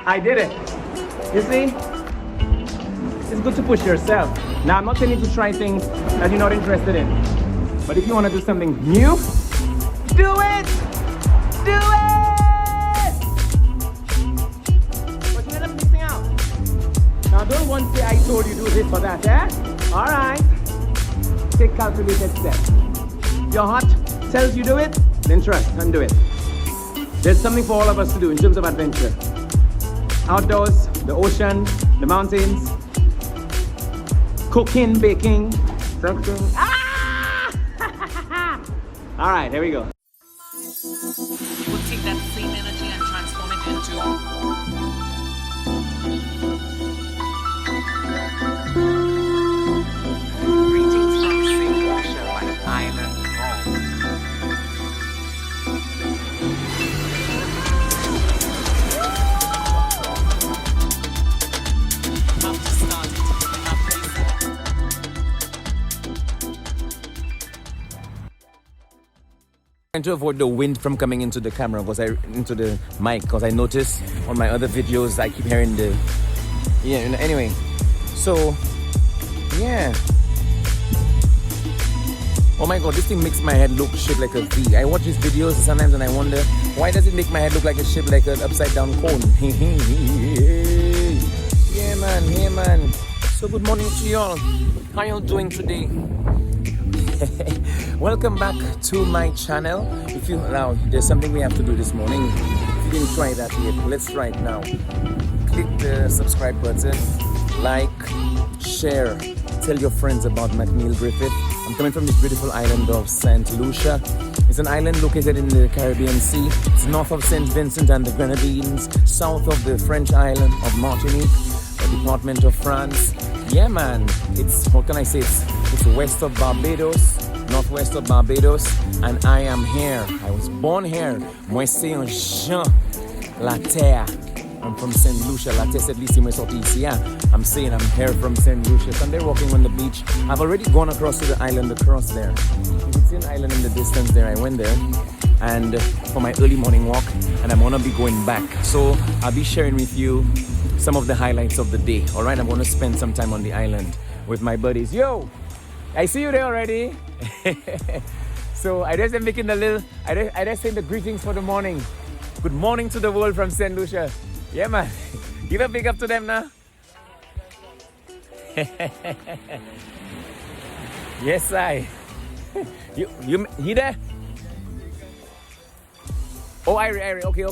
I did it. You see? It's good to push yourself. Now, I'm not telling you to try things that you're not interested in. But if you want to do something new, do it! Do it! But you end up missing out. Now, don't once say I told you do this or that, eh? All right. Take calculated steps. Your heart tells you do it, then trust and do it. There's something for all of us to do in terms of adventure. Outdoors, the ocean, the mountains, cooking, baking, something. Ah! All right, here we go. We'll take that same energy and transform it into greetings from Saint Lucia, my island home. Have to start it. Trying to avoid the wind from coming into the camera into the mic, because I notice on my other videos I keep hearing the anyway. So yeah. Oh my god, this thing makes my head look shaped like a V. I watch these videos sometimes and I wonder, why does it make my head look like a shape like an upside down cone? Yeah man. So good morning to y'all. How y'all doing today? Welcome back to my channel. If you now, there's something we have to do this morning. If you didn't try that yet, let's try it now. Click the subscribe button, like, share, tell your friends about McNeil Griffith. I'm coming from this beautiful island of Saint Lucia. It's an island located in the Caribbean Sea. It's north of St. Vincent and the Grenadines, south of the French island of Martinique, the department of France. Yeah man, it's, what can I say, it's west of Barbados, northwest of Barbados, and I am here. I was born here. Moi c'est un Jean La Terre. I'm from Saint Lucia. La Terre, c'est ici, moi sorti ici. I'm saying I'm here from Saint Lucia. So I'm there walking on the beach. I've already gone across to the island across there. You can see an island in the distance there. I went there and for my early morning walk, and I'm gonna be going back. So I'll be sharing with you some of the highlights of the day. All right, I'm gonna spend some time on the island with my buddies. Yo, I see you there already. So I just am making a little, I just saying the greetings for the morning. Good morning to the world from Saint Lucia. Yeah man, give a big up to them now. Yes I. You he there? Oh Irie, okay,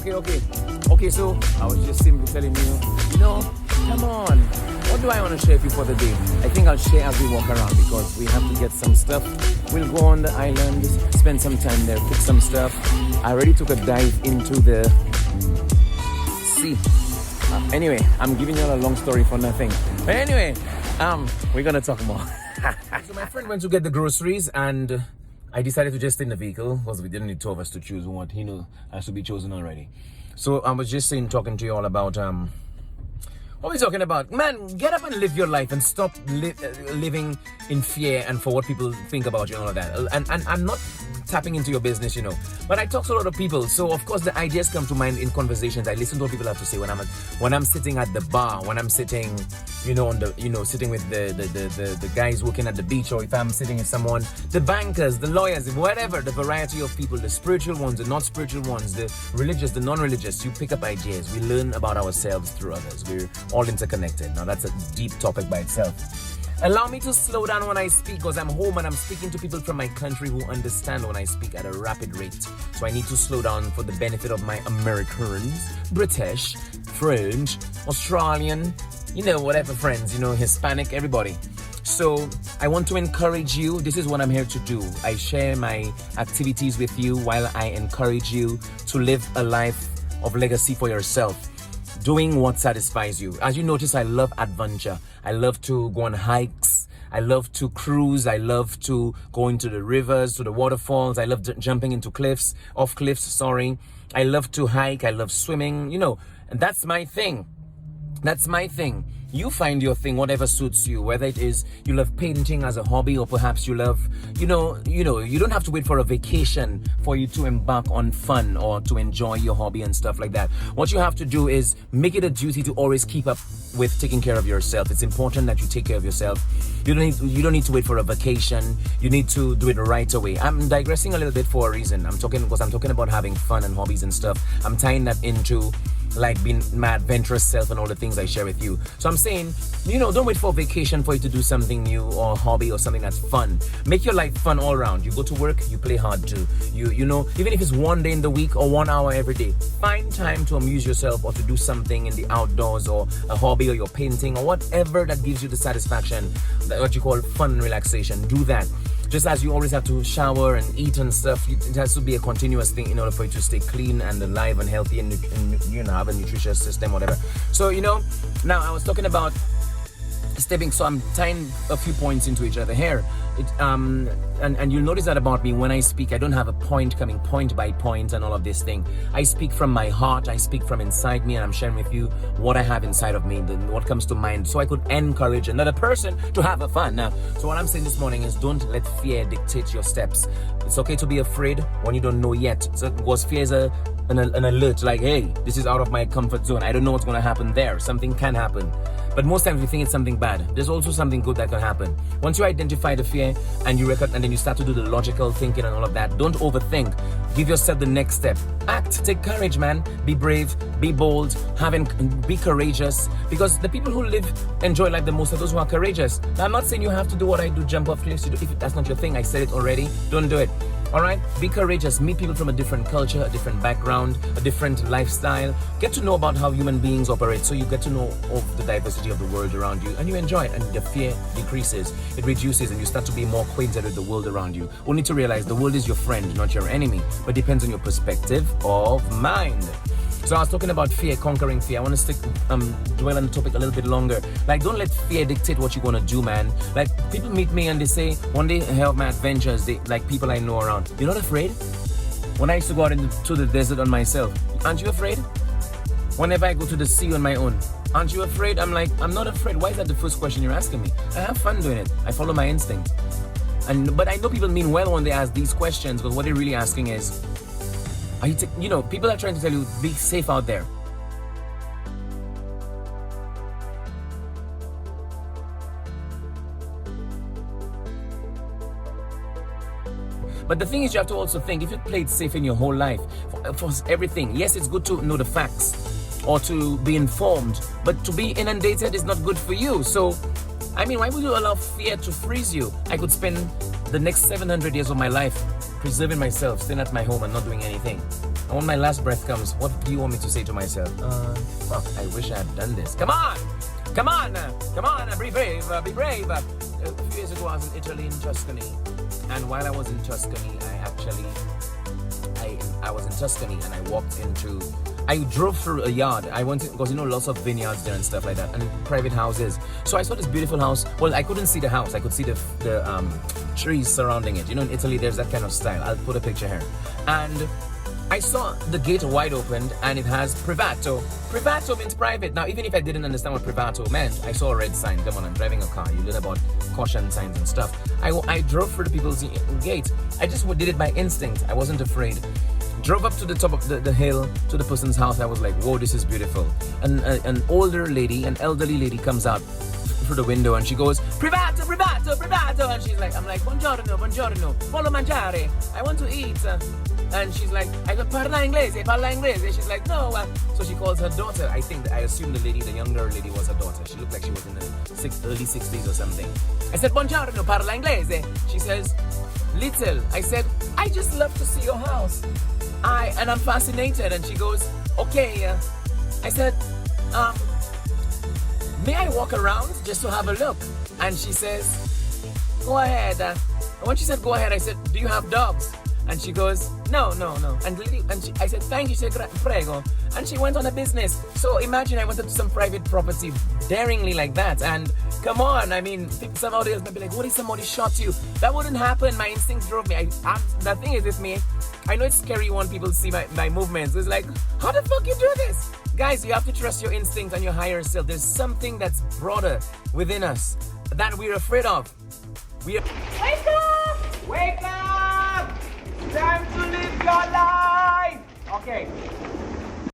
so I was just simply telling you know, come on, what do I want to share with you for the day? I think I'll share as we walk around, because we have to get some stuff. We'll go on the island, spend some time there, pick some stuff. I already took a dive into the sea. Anyway, I'm giving you a long story for nothing. But anyway, we're gonna talk more. So my friend went to get the groceries, and I decided to just stay in the vehicle because we didn't need two of us to choose what he knew has to be chosen already. So I was just talking to you all about what are we talking about? Man, get up and live your life and stop living in fear and for what people think about you and all of that. And I'm not tapping into your business, you know, but I talk to a lot of people, so of course the ideas come to mind in conversations. I listen to what people have to say when I'm sitting at the bar, when I'm sitting, you know, sitting with the guys working at the beach, or if I'm sitting with someone, the bankers, the lawyers, whatever, the variety of people, the spiritual ones, the not spiritual ones, the religious, the non-religious. You pick up ideas. We learn about ourselves through others. We're all interconnected. Now that's a deep topic by itself. Allow me to slow down when I speak, because I'm home and I'm speaking to people from my country who understand when I speak at a rapid rate. So I need to slow down for the benefit of my Americans, British, French, Australian, you know, whatever friends, you know, Hispanic, everybody. So I want to encourage you. This is what I'm here to do. I share my activities with you while I encourage you to live a life of legacy for yourself. Doing what satisfies you. As you notice, I love adventure. I love to go on hikes. I love to cruise. I love to go into the rivers, to the waterfalls. I love jumping into off cliffs. I love to hike. I love swimming, you know, and that's my thing. You find your thing, whatever suits you, whether it is you love painting as a hobby, or perhaps you love, you don't have to wait for a vacation for you to embark on fun or to enjoy your hobby and stuff like that. What you have to do is make it a duty to always keep up with taking care of yourself. It's important that you take care of yourself. You don't need to wait for a vacation. You need to do it right away. I'm digressing a little bit for a reason. I'm talking about having fun and hobbies and stuff. I'm tying that into like being my adventurous self and all the things I share with you. So I'm saying, don't wait for a vacation for you to do something new or a hobby or something that's fun. Make your life fun all around. You go to work, you play hard too. Even if it's one day in the week or 1 hour every day, find time to amuse yourself or to do something in the outdoors, or a hobby, or your painting, or whatever that gives you the satisfaction, what you call fun and relaxation. Do that. Just as you always have to shower and eat and stuff, it has to be a continuous thing in order for you to stay clean and alive and healthy and have a nutritious system, whatever. So, now I was talking about stepping, so I'm tying a few points into each other here. And you'll notice that about me when I speak, I don't have a point coming point by point and all of this thing. I speak from my heart, I speak from inside me, and I'm sharing with you what I have inside of me, what comes to mind, so I could encourage another person to have a fun. Now, so what I'm saying this morning is, don't let fear dictate your steps. It's okay to be afraid when you don't know yet. So because fear is an alert, like, hey, this is out of my comfort zone. I don't know what's going to happen there. Something can happen. But most times we think it's something bad. There's also something good that can happen. Once you identify the fear and then you start to do the logical thinking and all of that, don't overthink. Give yourself the next step. Act. Take courage, man. Be brave. Be bold. Be courageous. Because the people who enjoy life the most are those who are courageous. Now, I'm not saying you have to do what I do, jump off cliffs. If that's not your thing, I said it already. Don't do it. All right? Be courageous. Meet people from a different culture, a different background, a different lifestyle. Get to know about how human beings operate, so you get to know of the diversity of the world around you, and you enjoy it, and the fear decreases. It reduces, and you start to be more acquainted with the world around you. Only to realize the world is your friend, not your enemy, but depends on your perspective of mind. So I was talking about fear, conquering fear. I want to dwell on the topic a little bit longer. Like, don't let fear dictate what you're going to do, man. Like, people meet me and they say, one day I have my adventures, like people I know around. You're not afraid? When I used to go out into the desert on myself, aren't you afraid? Whenever I go to the sea on my own, aren't you afraid? I'm like, I'm not afraid. Why is that the first question you're asking me? I have fun doing it. I follow my instinct. But I know people mean well when they ask these questions, but what they're really asking is, people are trying to tell you, be safe out there. But the thing is, you have to also think, if you played safe in your whole life, for everything, yes, it's good to know the facts or to be informed, but to be inundated is not good for you. So, why would you allow fear to freeze you? I could spend the next 700 years of my life preserving myself, staying at my home and not doing anything. And when my last breath comes, what do you want me to say to myself? Fuck, I wish I had done this. Come on, be brave. A few years ago, I was in Italy, in Tuscany. And while I was in Tuscany, I was in Tuscany and I drove through a yard. I went because lots of vineyards there and stuff like that, and private houses. So I saw this beautiful house. Well, I couldn't see the house. I could see the trees surrounding it. In Italy, there's that kind of style. I'll put a picture here. And I saw the gate wide open and it has privato. Privato means private. Now, even if I didn't understand what privato meant, I saw a red sign. Come on, I'm driving a car. You learn about caution signs and stuff. I drove through the people's gate. I just did it by instinct. I wasn't afraid. Drove up to the top of the hill to the person's house. I was like, whoa, this is beautiful. And an elderly lady comes out through the window and she goes, privato. And she's like, I'm like, buongiorno, voglio mangiare. I want to eat. And she's like, I go, parla inglese. She's like, no. So she calls her daughter. I assume the younger lady was her daughter. She looked like she was in the early 60s or something. I said, buongiorno, parla inglese. She says, little. I said, I just love to see your house. And I'm fascinated. And she goes, okay. I said, may I walk around just to have a look? And she says, go ahead. And when she said go ahead, I said, do you have dogs? And she goes, no. I said, thank you. She said, prego. And she went on a business. So imagine I went to some private property daringly like that. And come on, somebody else might be like, what if somebody shot you? That wouldn't happen. My instinct drove me. The thing is with me, I know it's scary when people see my movements. It's like, how the fuck you do this? Guys, you have to trust your instinct and your higher self. There's something that's broader within us that we're afraid of. Wake up! Wake up! Time to live your life! Okay,